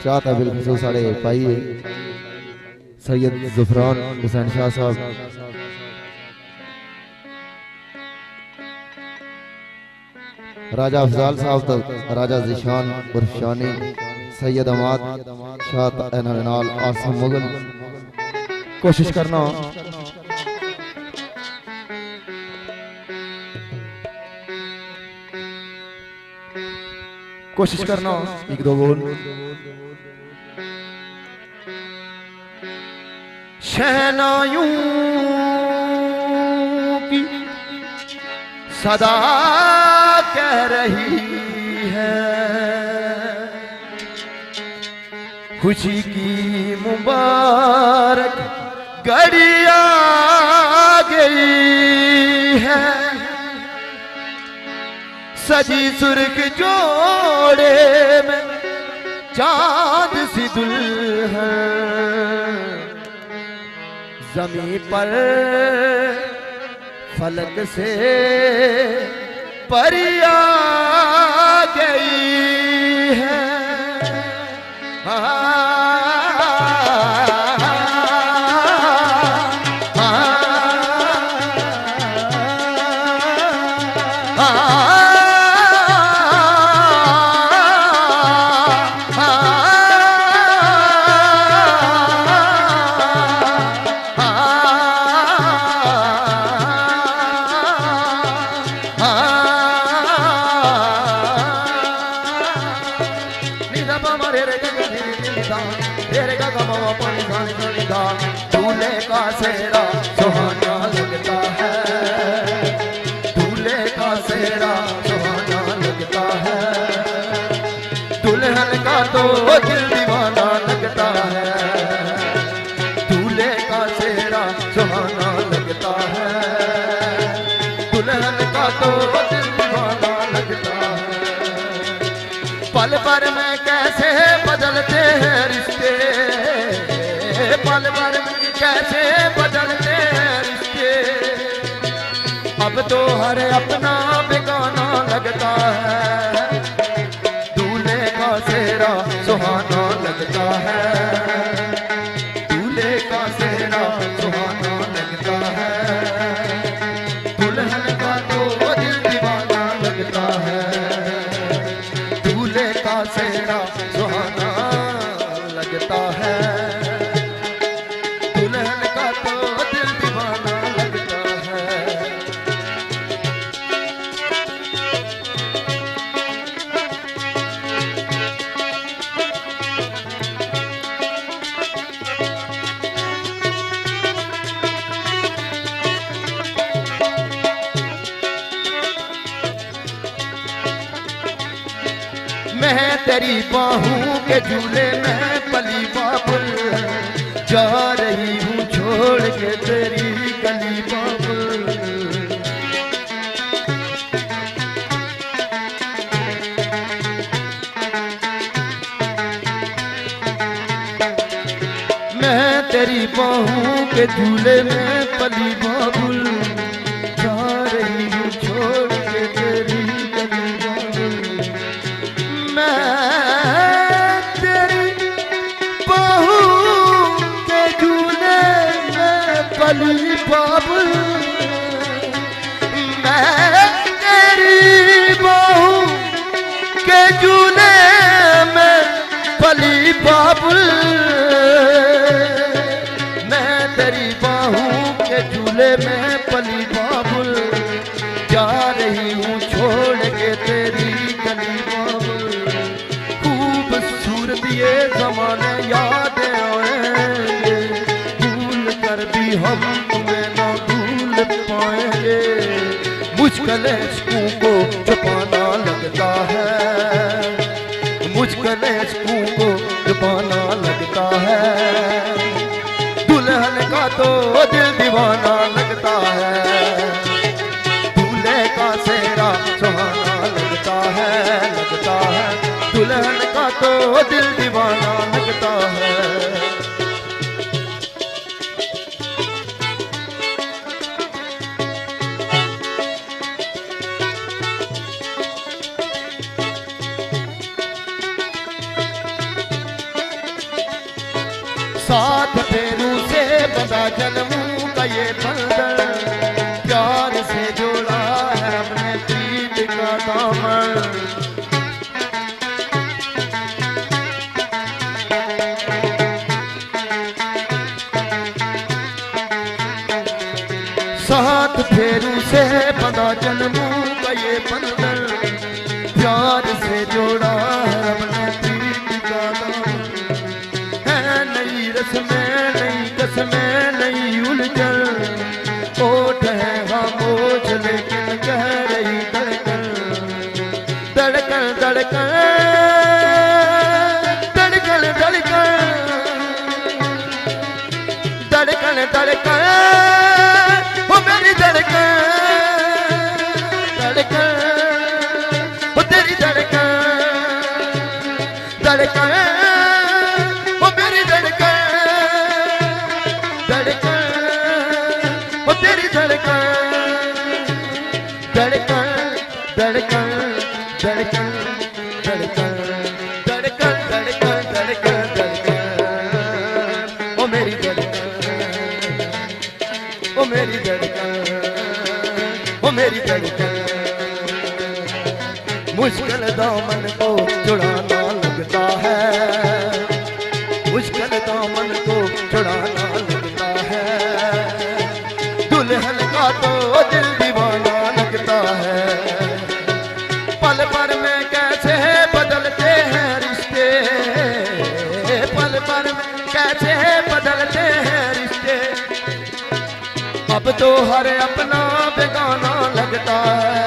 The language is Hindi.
चाहता बिलखसूस साढ़े भाई सैयद ज़ुफरान हुसैन शाह साहब, राजा अफजाल साहब तक, राजा जिशान बुरशानी, सैयद अमाद शाह नाल आसम मुगल। कोशिश करना एक दो बोल। शहनाइयों की सदा कह रही है, खुशी की मुबारक घड़ी आ गई है। सजी सुर्ख जोड़े में चांद सी दुल्हन, ज़मीं पर फलक से परी आ गई है। दूल्हे का सेहरा सुहाना लगता है, दूल्हे का सेहरा सुहाना लगता है, दुल्हन का तो दिल दीवाना लगता है। दूल्हे का सेहरा सुहाना लगता है, दुल्हन का तो दिल दीवाना लगता है। पल भर में कैसे बदलते हैं रिश्ते, पल भर में कैसे बदलते हैं रिश्ते। अब तो हर अपना बेगाना लगता है, दूल्हे का सेहरा सुहाना लगता है, दूल्हे का सेहरा सुहाना लगता है, दुल्हन का तो दिल दीवाना लगता है। दूल्हे का सेहरा सुहाना लगता है, दुल्हन का तो दिल दीवाना लगता है। मैं तेरी बाहों के झूले में पली बाबुल, जा रही हूँ छोड़ के तेरी गली बाबुल। मैं तेरी बाहों के झूले में पली बाबुल, जा रही हूँ छोड़ के तेरी गली बाबुल। मैं तेरी बाहों के झूले में पली बाबुल, मैं तेरी बाहों के झूले में पली बाबुल। मैं तेरी बाहों के झूले में पली बाबुल, जा रही हूँ छोड़ के तेरी गली बाबुल। खूबसूरत ये ज़माने याद आएंगे, भूल कर भी हम तुम्हें न भूल पाएंगे। मुझकल इश्कों को छुपाना लगता है, मुझकल इश्कों को छुपाना लगता है, दुल्हन का तो दिल दीवाना लगता है। दूल्हे का सेहरा सुहाना लगता है, दुल्हन का तो दिल दीवाना लगता है। साथ फेरू से बंधा जन्मों का ये बंधन, प्यार से जोड़ा है हमने प्रीत का दामन। साथ फेरू से बंधा जन्मों का ये बंधन, प्यार से जोड़ा है हमने प्रीत का दामन। है नई रस्में नई कसमें नई उलझन, ओठ है खामोश लेकिन कह रही धड़कन, धड़कन धड़कन धड़कन धड़कन धड़कन धड़कन वो मेरी धड़कन धड़कन वो तेरी धड़कन धड़कन वो मेरी धड़कन धड़कन वो तेरी धड़कन धड़कन धड़कन धड़कन धड़कन धड़कन धड़कन धड़कन धड़कन वो मेरी धड़कन वो मेरी धड़कन वो मेरी धड़कन। मुश्किल दामन को छुड़ाना लगता है, मुश्किल दामन को छुड़ाना लगता है, दुल्हन का तो दिल दीवाना लगता है। पल भर में कैसे बदलते हैं रिश्ते, पल भर में कैसे बदलते हैं रिश्ते, अब तो हर अपना बेगाना लगता है।